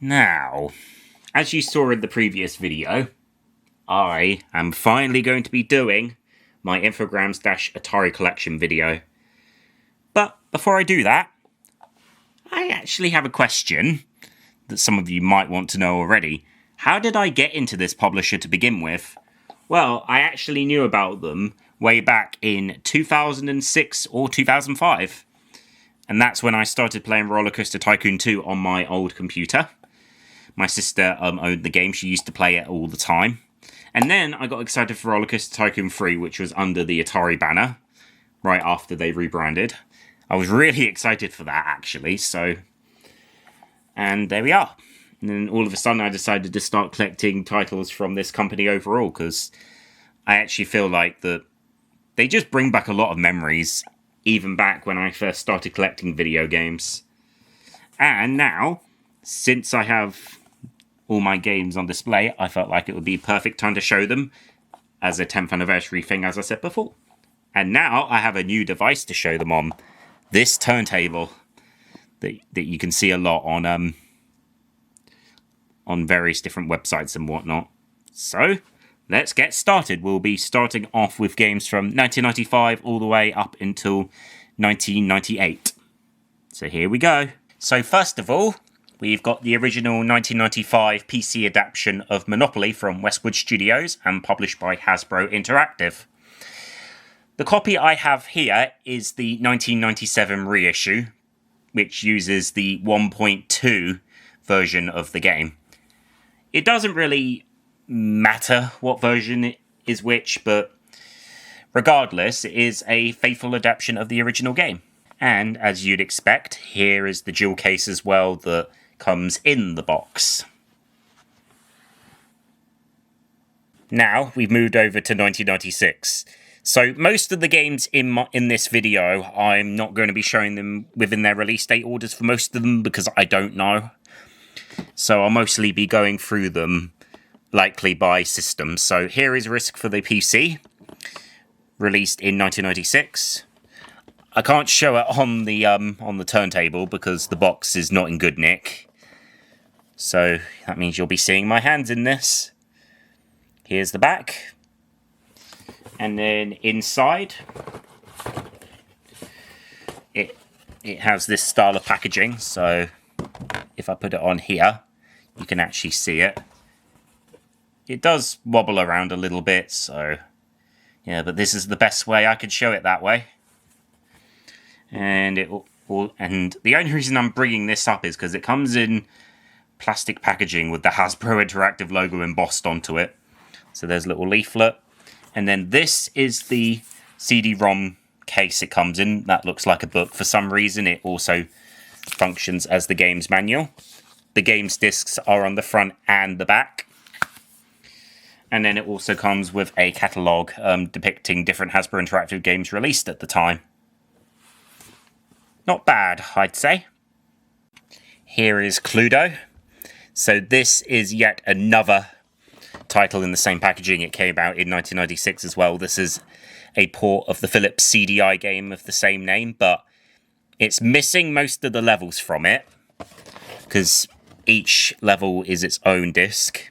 Now, as you saw in the previous video, I am finally going to be doing my Infogrames-Atari collection video. But before I do that, I actually have a question that some of you might want to know already. How did I get into this publisher to begin with? Well, I actually knew about them way back in 2006 or 2005. And that's when I started playing Roller Coaster Tycoon 2 on my old computer. My sister owned the game. She used to play it all the time. And then I got excited for Roller Coaster Tycoon 3, which was under the Atari banner, right after they rebranded. I was really excited for that, actually, and there we are. And then all of a sudden I decided to start collecting titles from this company overall, because I actually feel like that they just bring back a lot of memories, even back when I first started collecting video games. And now, since I have all my games on display, I felt like it would be a perfect time to show them as a 10th anniversary thing, as I said before. And now I have a new device to show them on. This turntable that you can see a lot on various different websites and whatnot. So, let's get started. We'll be starting off with games from 1995 all the way up until 1998. So here we go. So first of all, we've got the original 1995 PC adaptation of Monopoly from Westwood Studios and published by Hasbro Interactive. The copy I have here is the 1997 reissue, which uses the 1.2 version of the game. It doesn't really matter what version is which, but regardless, it is a faithful adaptation of the original game. And as you'd expect, here is the jewel case as well that comes in the box. Now we've moved over to 1996. So most of the games in this video, I'm not going to be showing them within their release date orders for most of them because I don't know. So I'll mostly be going through them likely by system. So here is Risk for the PC, released in 1996. I can't show it on the turntable because the box is not in good nick. So that means you'll be seeing my hands in this. Here's the back. And then inside, it has this style of packaging. So if I put it on here, you can actually see it. It does wobble around a little bit, so yeah, but this is the best way I could show it that way. And and the only reason I'm bringing this up is because it comes in plastic packaging with the Hasbro Interactive logo embossed onto it. So there's a little leaflet. And then this is the CD-ROM case it comes in. That looks like a book. For some reason, it also functions as the game's manual. The game's discs are on the front and the back. And then it also comes with a catalogue depicting different Hasbro Interactive games released at the time. Not bad, I'd say. Here is Cluedo. So this is yet another title in the same packaging. It came out in 1996 as well. This is a port of the Philips CDI game of the same name, but it's missing most of the levels from it because each level is its own disc,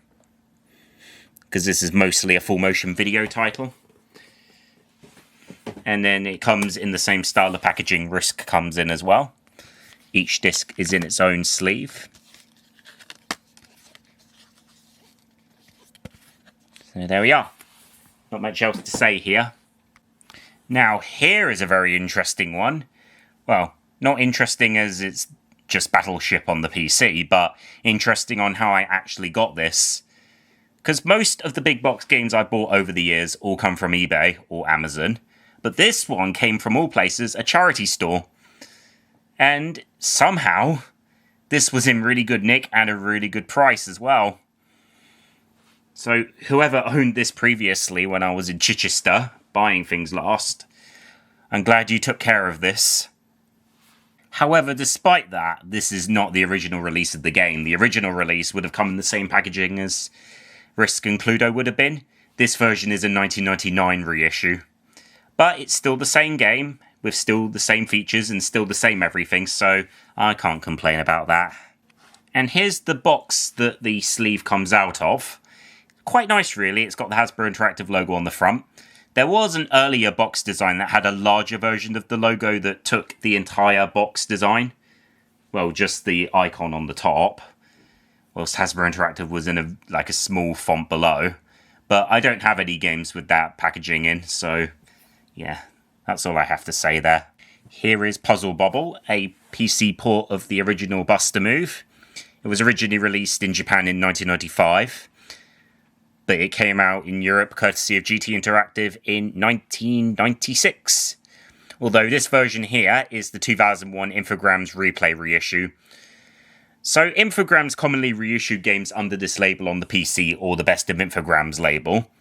because this is mostly a full motion video title. And then it comes in the same style of packaging Risk comes in as well. Each disc is in its own sleeve. So there we are. Not much else to say here. Now here is a very interesting one. Well, not interesting as it's just Battleship on the PC, but interesting on how I actually got this. Because most of the big box games I bought over the years all come from eBay or Amazon. But this one came from all places, a charity store. And somehow, this was in really good nick and a really good price as well. So whoever owned this previously when I was in Chichester buying things last, I'm glad you took care of this. However, despite that, this is not the original release of the game. The original release would have come in the same packaging as Risk and Cluedo would have been. This version is a 1999 reissue. But it's still the same game, with still the same features and still the same everything, so I can't complain about that. And here's the box that the sleeve comes out of. Quite nice, really. It's got the Hasbro Interactive logo on the front. There was an earlier box design that had a larger version of the logo that took the entire box design. Well, just the icon on the top. Whilst Hasbro Interactive was in a small font below. But I don't have any games with that packaging in, so yeah, that's all I have to say there. Here is Puzzle Bobble, a PC port of the original Buster Move. It was originally released in Japan in 1995, but it came out in Europe courtesy of GT Interactive in 1996. Although this version here is the 2001 Infogrames Replay reissue. So Infogrames commonly reissued games under this label on the PC or the Best of Infogrames label.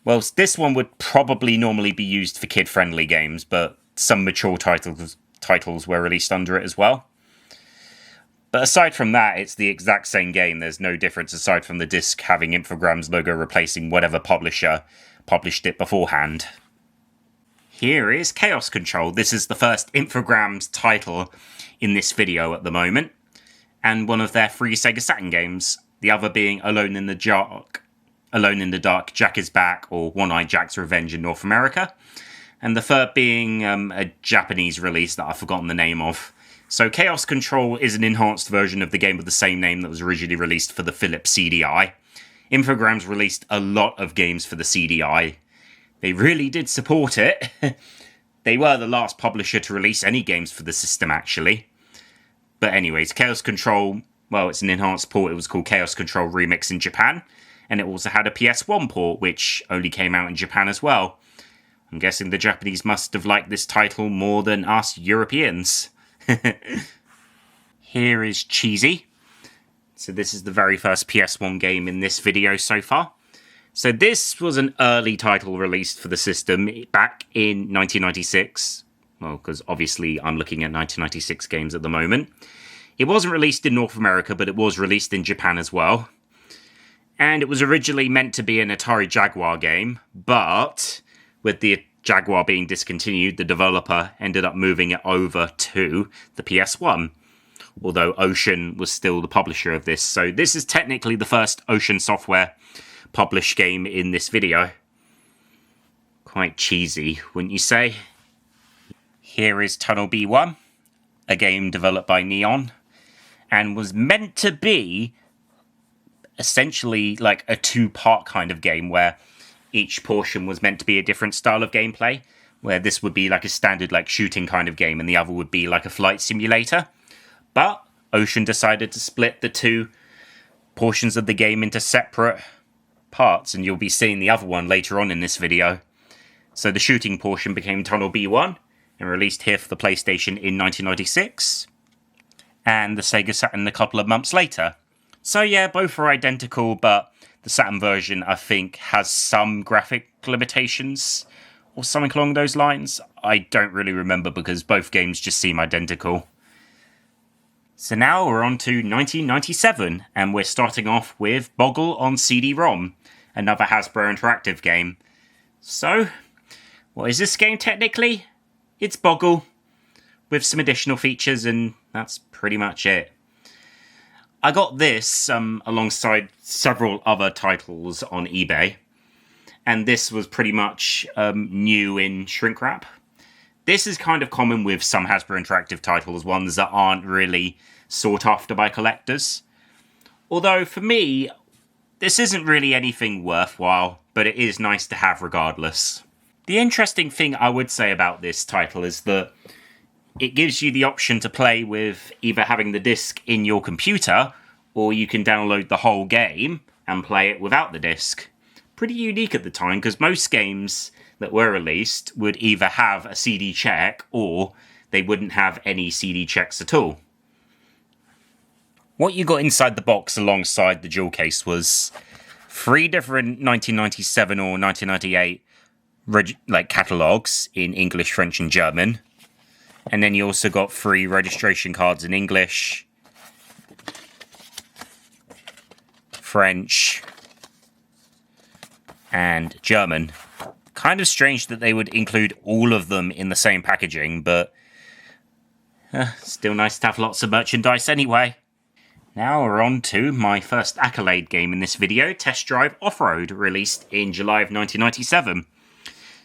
Well, this one would probably normally be used for kid-friendly games, but some mature titles were released under it as well. But aside from that, it's the exact same game. There's no difference aside from the disc having Infogrames logo replacing whatever publisher published it beforehand. Here is Chaos Control. This is the first Infogrames title in this video at the moment, and one of their 3 Sega Saturn games, the other being Alone in the Dark, Jack is Back, or One-Eyed Jack's Revenge in North America, and the third being a Japanese release that I've forgotten the name of. So Chaos Control is an enhanced version of the game with the same name that was originally released for the Philips CDI. Infogrames released a lot of games for the CDI. They really did support it. They were the last publisher to release any games for the system, actually. But anyways, Chaos Control, well, it's an enhanced port. It was called Chaos Control Remix in Japan. And it also had a PS1 port, which only came out in Japan as well. I'm guessing the Japanese must have liked this title more than us Europeans. Here is Cheesy. So this is the very first PS1 game in this video so far. So this was an early title released for the system back in 1996. Well, because obviously I'm looking at 1996 games at the moment. It wasn't released in North America, but it was released in Japan as well. And it was originally meant to be an Atari Jaguar game, but with the Jaguar being discontinued, the developer ended up moving it over to the PS1, although Ocean was still the publisher of this. So this is technically the first Ocean Software published game in this video. Quite cheesy, wouldn't you say? Here is Tunnel B1, a game developed by Neon, and was meant to be essentially like a 2-part kind of game where each portion was meant to be a different style of gameplay, where this would be like a standard like shooting kind of game and the other would be like a flight simulator. But Ocean decided to split the 2 portions of the game into separate parts, and you'll be seeing the other one later on in this video. So the shooting portion became Tunnel B1 and released here for the PlayStation in 1996, and the Sega Saturn a couple of months later. So yeah, both are identical, but the Saturn version, I think, has some graphic limitations or something along those lines. I don't really remember because both games just seem identical. So now we're on to 1997, and we're starting off with Boggle on CD-ROM, another Hasbro Interactive game. So, what is this game technically? It's Boggle, with some additional features, and that's pretty much it. I got this alongside several other titles on eBay, and this was pretty much new in shrink wrap. This is kind of common with some Hasbro Interactive titles, ones that aren't really sought after by collectors. Although, for me, this isn't really anything worthwhile, but it is nice to have regardless. The interesting thing I would say about this title is that it gives you the option to play with either having the disc in your computer, or you can download the whole game and play it without the disc. Pretty unique at the time, because most games that were released would either have a CD check, or they wouldn't have any CD checks at all. What you got inside the box alongside the jewel case was 3 different 1997 or 1998 catalogues in English, French, and German. And then you also got 3 registration cards in English, French, and German. Kind of strange that they would include all of them in the same packaging, but still nice to have lots of merchandise anyway. Now we're on to my first Accolade game in this video, Test Drive Off-Road, released in July of 1997.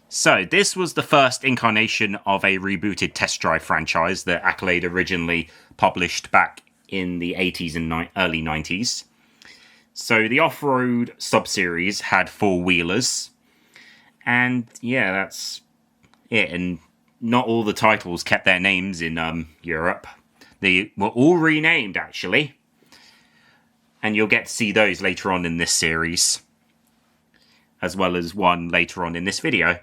So, this was the first incarnation of a rebooted Test Drive franchise that Accolade originally published back in the 80s and early 90s. So, the Off-Road sub-series had four-wheelers, and yeah, that's it. And not all the titles kept their names in Europe. They were all renamed, actually. And you'll get to see those later on in this series, as well as one later on in this video.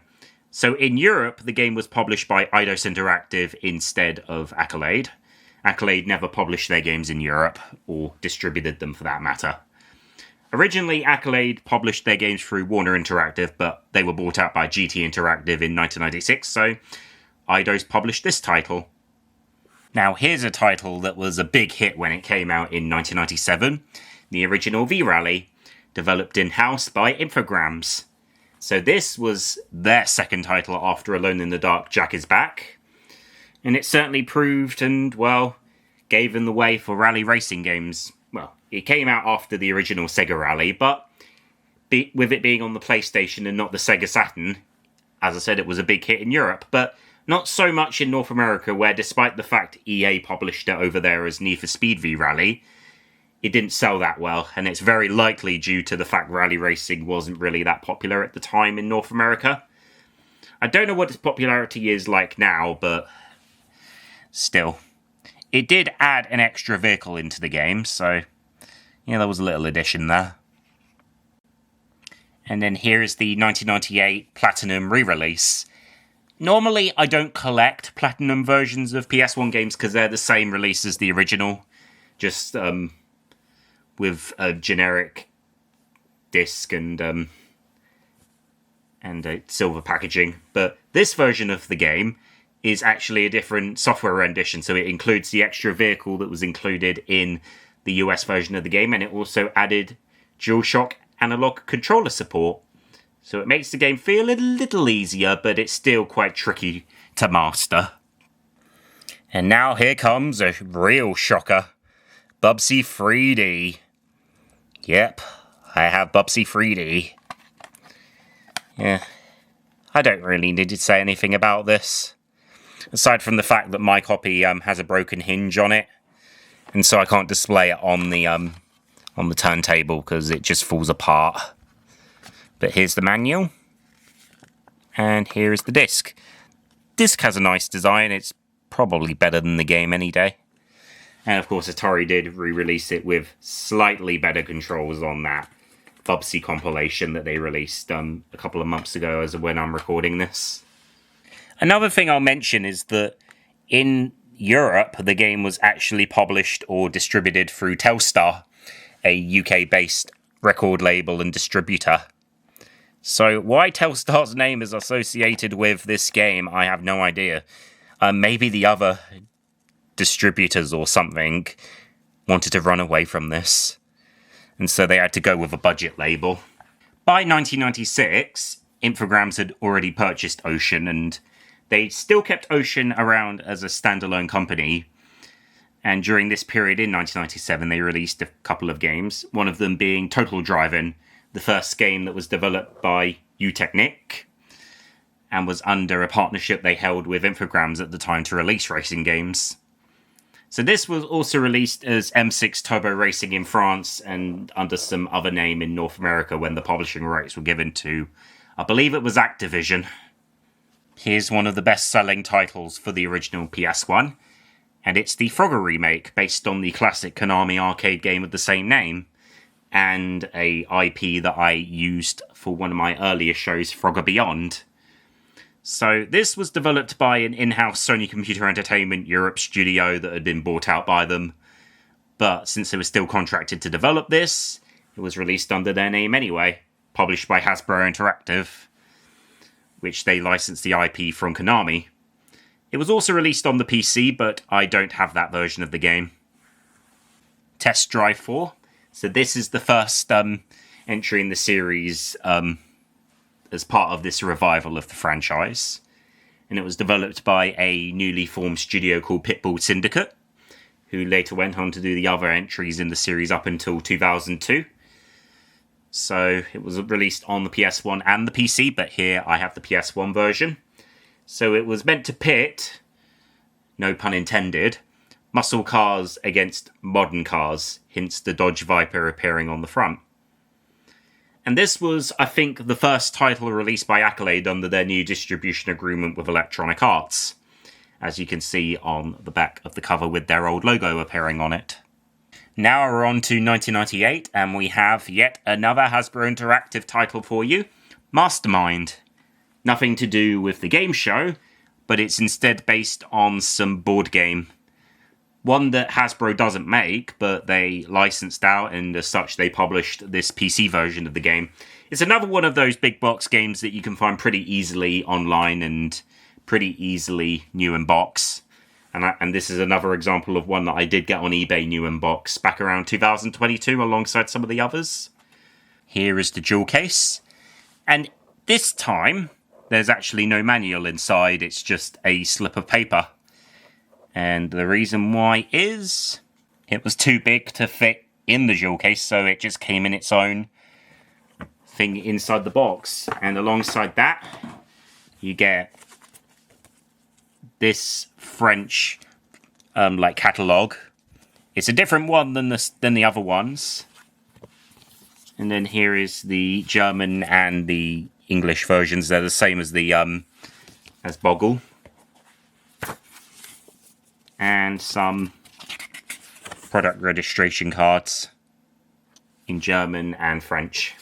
So in Europe, the game was published by Eidos Interactive instead of Accolade. Accolade never published their games in Europe, or distributed them for that matter. Originally, Accolade published their games through Warner Interactive, but they were bought out by GT Interactive in 1996, so Eidos published this title. Now, here's a title that was a big hit when it came out in 1997, the original V-Rally, developed in-house by Infogrames. So this was their second title after Alone in the Dark, Jack is Back, and it certainly proved and, well, gave them the way for rally racing games. Well, it came out after the original Sega Rally, but with it being on the PlayStation and not the Sega Saturn, as I said, it was a big hit in Europe, but not so much in North America, where despite the fact EA published it over there as Need for Speed V Rally, it didn't sell that well, and it's very likely due to the fact rally racing wasn't really that popular at the time in North America. I don't know what its popularity is like now, but still. It did add an extra vehicle into the game, so yeah, there was a little addition there. And then here's the 1998 Platinum re-release. Normally, I don't collect Platinum versions of PS1 games because they're the same release as the original, just with a generic disc and a silver packaging. But this version of the game is actually a different software rendition, so it includes the extra vehicle that was included in the US version of the game, and it also added DualShock analog controller support. So it makes the game feel a little easier, but it's still quite tricky to master. And now here comes a real shocker. Bubsy 3D. Yep, I have Bubsy 3D. Yeah, I don't really need to say anything about this. Aside from the fact that my copy has a broken hinge on it. And so I can't display it on the turntable because it just falls apart. But here's the manual, and here is the disc. Disc has a nice design, it's probably better than the game any day. And of course Atari did re-release it with slightly better controls on that Bubsy compilation that they released a couple of months ago as of when I'm recording this. Another thing I'll mention is that in Europe, the game was actually published or distributed through Telstar, a UK-based record label and distributor. So why Telstar's name is associated with this game, I have no idea. Maybe the other distributors or something wanted to run away from this, and so they had to go with a budget label. By 1996, Infogrames had already purchased Ocean, and they still kept Ocean around as a standalone company. And during this period in 1997, they released a couple of games, one of them being Total Driving, the first game that was developed by U-Technic, and was under a partnership they held with Infogrames at the time to release racing games. So this was also released as M6 Turbo Racing in France and under some other name in North America when the publishing rights were given to, I believe it was Activision. Here's one of the best-selling titles for the original PS1, and it's the Frogger remake based on the classic Konami arcade game of the same name, and a IP that I used for one of my earlier shows, Frogger Beyond. So this was developed by an in-house Sony Computer Entertainment Europe studio that had been bought out by them, but since they were still contracted to develop this, it was released under their name anyway, published by Hasbro Interactive, which they licensed the IP from Konami. It was also released on the PC, but I don't have that version of the game. Test Drive 4. So this is the first entry in the series as part of this revival of the franchise. And it was developed by a newly formed studio called Pitbull Syndicate, who later went on to do the other entries in the series up until 2002. So it was released on the PS1 and the PC, but here I have the PS1 version. So it was meant to pit, no pun intended, muscle cars against modern cars, hence the Dodge Viper appearing on the front. And this was, I think, the first title released by Accolade under their new distribution agreement with Electronic Arts, as you can see on the back of the cover with their old logo appearing on it. Now we're on to 1998, and we have yet another Hasbro Interactive title for you, Mastermind. Nothing to do with the game show, but it's instead based on some board game. One that Hasbro doesn't make, but they licensed out, and as such they published this PC version of the game. It's another one of those big box games that you can find pretty easily online and pretty easily new in box. And this is another example of one that I did get on eBay new in box back around 2022 alongside some of the others. Here is the jewel case. And this time, there's actually no manual inside, it's just a slip of paper. And the reason why is it was too big to fit in the jewel case, so it just came in its own thing inside the box. And alongside that, you get this French catalogue. It's a different one than the other ones. And then here is the German and the English versions. They're the same as the as Boggle. And some product registration cards in German and French.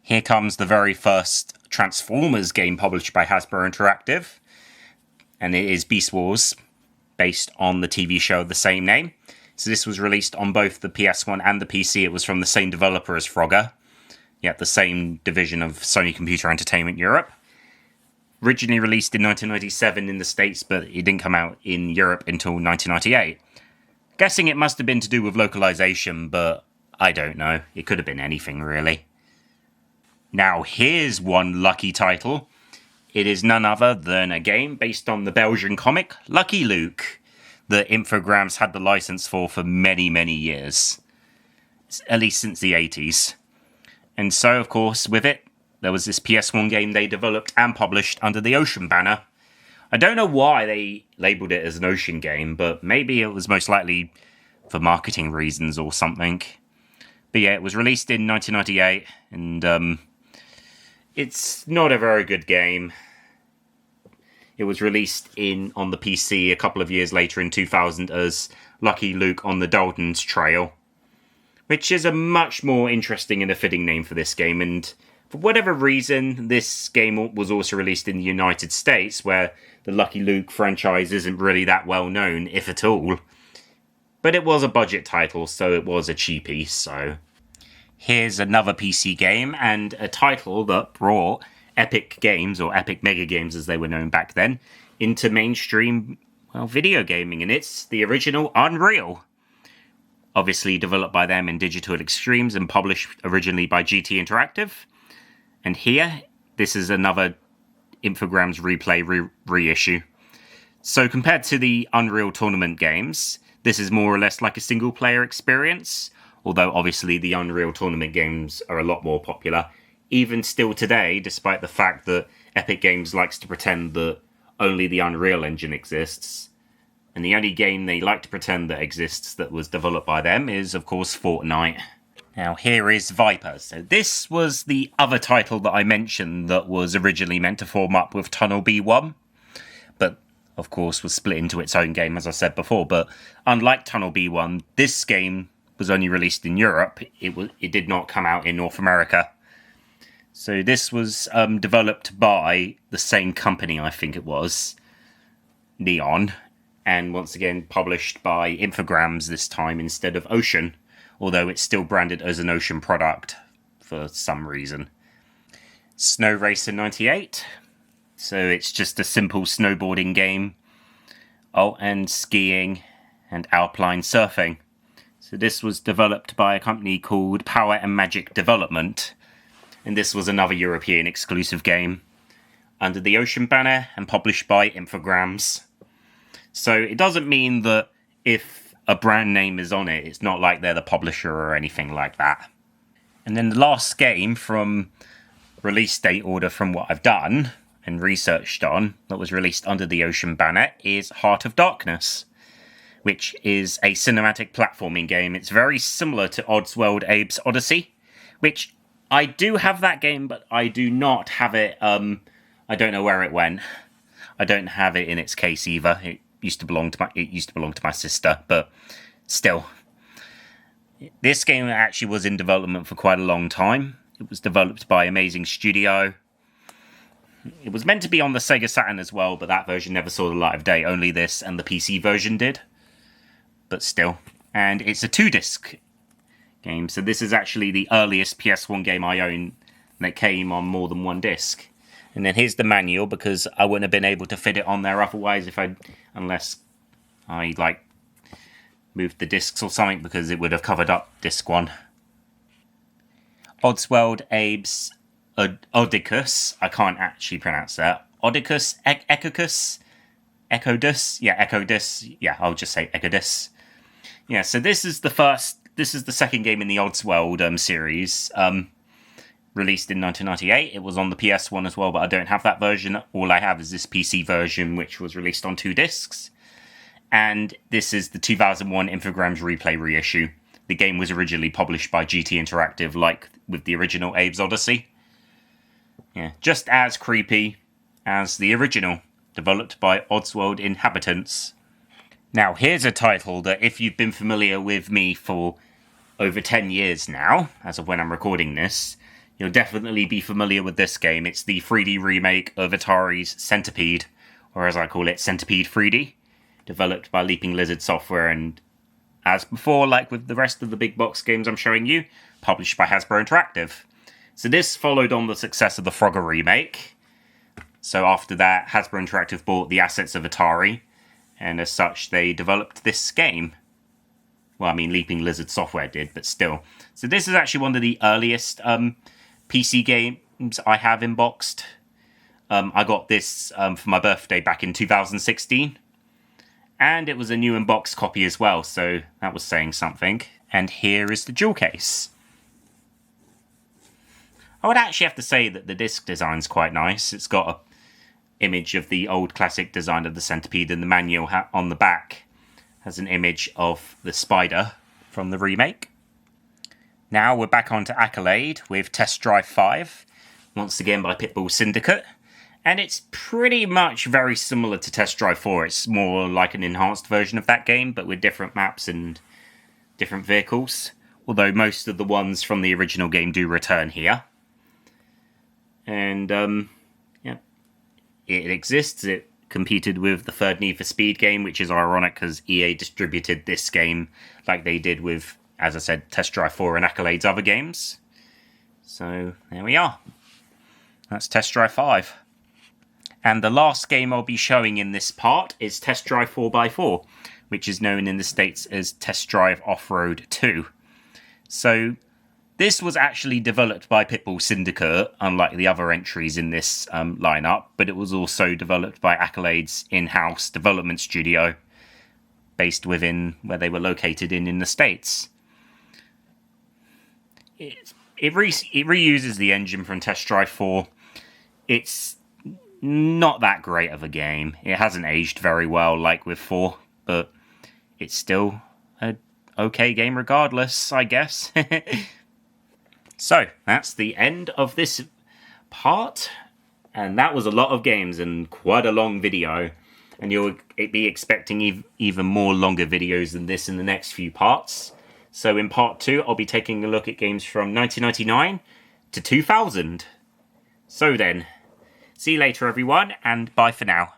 Here comes the very first Transformers game published by Hasbro Interactive, and it is Beast Wars, based on the TV show of the same name. So this was released on both the PS1 and the PC. It was from the same developer as Frogger, yet the same division of Sony Computer Entertainment Europe. Originally released in 1997 in the States, but it didn't come out in Europe until 1998. Guessing it must have been to do with localization, but I don't know. It could have been anything, really. Now, here's one lucky title. It is none other than a game based on the Belgian comic Lucky Luke, that Infogrames had the license for many, many years. At least since the 80s. And so, of course, with it, there was this PS1 game they developed and published under the Ocean banner. I don't know why they labelled it as an Ocean game, but maybe it was most likely for marketing reasons or something. But yeah, it was released in 1998, and it's not a very good game. It was released on the PC a couple of years later in 2000 as Lucky Luke on the Dalton's Trail, which is a much more interesting and a fitting name for this game, and for whatever reason, this game was also released in the United States, where the Lucky Luke franchise isn't really that well known, if at all. But it was a budget title, so it was a cheapie, so. Here's another PC game, and a title that brought Epic Games, or Epic Mega Games as they were known back then, into mainstream, video gaming, and it's the original Unreal. Obviously developed by them in Digital Extremes and published originally by GT Interactive. And here, this is another Infogrames replay reissue. So compared to the Unreal Tournament games, this is more or less like a single-player experience, although obviously the Unreal Tournament games are a lot more popular, even still today, despite the fact that Epic Games likes to pretend that only the Unreal Engine exists. And the only game they like to pretend that exists that was developed by them is, of course, Fortnite. Now, here is Viper. So this was the other title that I mentioned that was originally meant to form up with Tunnel B1, but, of course, was split into its own game, as I said before. But unlike Tunnel B1, this game was only released in Europe. It did not come out in North America. So this was developed by the same company, I think it was, Neon, and once again published by Infogrames this time instead of Ocean, although it's still branded as an Ocean product for some reason. Snow Racer 98, so it's just a simple snowboarding game. Oh, and skiing and alpine surfing. So this was developed by a company called Power and Magic Development, and this was another European exclusive game under the Ocean banner and published by Infogrames. So it doesn't mean that if a brand name is on it. It's not like they're the publisher or anything like that. And then the last game from release date order from what I've done and researched on that was released under the Ocean banner is Heart of Darkness, which is a cinematic platforming game. It's very similar to Oddsworld Abe's Odyssey, which I do have that game, but I do not have it. I don't know where it went. I don't have it in its case either. It used to belong to my sister, but still. This game actually was in development for quite a long time. It was developed by Amazing Studio. It was meant to be on the Sega Saturn as well, but that version never saw the light of day. Only this and the PC version did. But still. And it's a 2-disc game, so this is actually the earliest PS1 game I own that came on more than one disc. And then here's the manual, because I wouldn't have been able to fit it on there otherwise unless I moved the discs or something, because it would have covered up disc 1. Oddsworld Abe's Oedicus. I can't actually pronounce that. Oedicus? Ecodus? Yeah, Ecodus. Yeah, I'll just say Ecodus. Yeah, so this is the second game in the Oddsworld series, released in 1998. It was on the PS1 as well, but I don't have that version. All I have is this PC version, which was released on 2 discs. And this is the 2001 Infogrames Replay reissue. The game was originally published by GT Interactive, like with the original Abe's Odyssey. Yeah, just as creepy as the original, developed by Oddsworld Inhabitants. Now, here's a title that if you've been familiar with me for over 10 years now, as of when I'm recording this, you'll definitely be familiar with this game. It's the 3D remake of Atari's Centipede, or as I call it, Centipede 3D, developed by Leaping Lizard Software, and as before, like with the rest of the big box games I'm showing you, published by Hasbro Interactive. So this followed on the success of the Frogger remake. So after that, Hasbro Interactive bought the assets of Atari, and as such, they developed this game. Well, I mean, Leaping Lizard Software did, but still. So this is actually one of the earliest PC games I have inboxed. I got this for my birthday back in 2016. And it was a new inbox copy as well, so that was saying something. And here is the jewel case. I would actually have to say that the disc design's quite nice. It's got an image of the old classic design of the Centipede, and the manual on the back has an image of the spider from the remake. Now we're back onto Accolade with Test Drive 5, once again by Pitbull Syndicate. And it's pretty much very similar to Test Drive 4. It's more like an enhanced version of that game, but with different maps and different vehicles. Although most of the ones from the original game do return here. And, yeah, it exists. It competed with the third Need for Speed game, which is ironic because EA distributed this game like they did with, as I said, Test Drive 4 and Accolade's other games. So, there we are. That's Test Drive 5. And the last game I'll be showing in this part is Test Drive 4x4, which is known in the States as Test Drive Off-Road 2. So, this was actually developed by Pitbull Syndicate, unlike the other entries in this lineup, but it was also developed by Accolade's in-house development studio, based within where they were located in the States. It reuses the engine from Test Drive 4. It's not that great of a game. It hasn't aged very well like with 4, but it's still an okay game regardless, I guess. So, that's the end of this part, and that was a lot of games and quite a long video, and you'll be expecting even more longer videos than this in the next few parts. So in part 2, I'll be taking a look at games from 1999 to 2000. So then, see you later everyone, and bye for now.